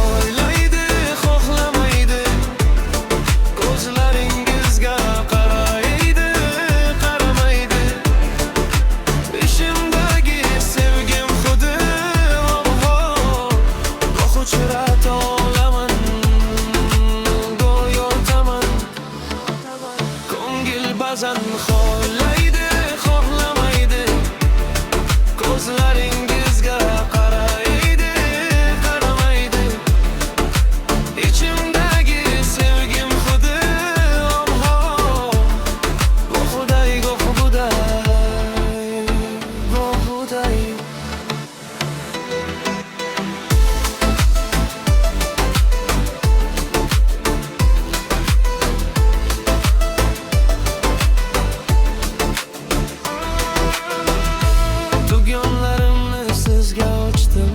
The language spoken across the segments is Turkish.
xohlaydi, xohlamaydi. Ko'zlaringizga qaraydi, qaramaydi. Ishimdagi sevgim xuddi obho, goh uchrata olaman, goh yo'taman. Ko'ngil ba'zan xohlaydi, xohlamaydi. Ko'zlaringizga qaraydi, qaramaydi. Ichimdagi sevgim xuddi obho, goh xuday, goh xuday, goh xuday. Tugyonlarimni sizga ochdim,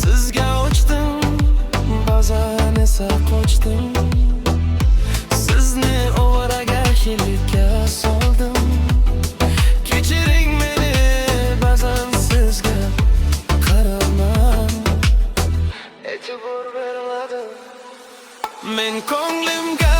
sizga ochdim. Ba'zan esa qochdim, sizni ovoragarchilikka soldim. Kechiring meni, ba'zan sizga qaraman, e'tibor bermadim. Men ko'nglimga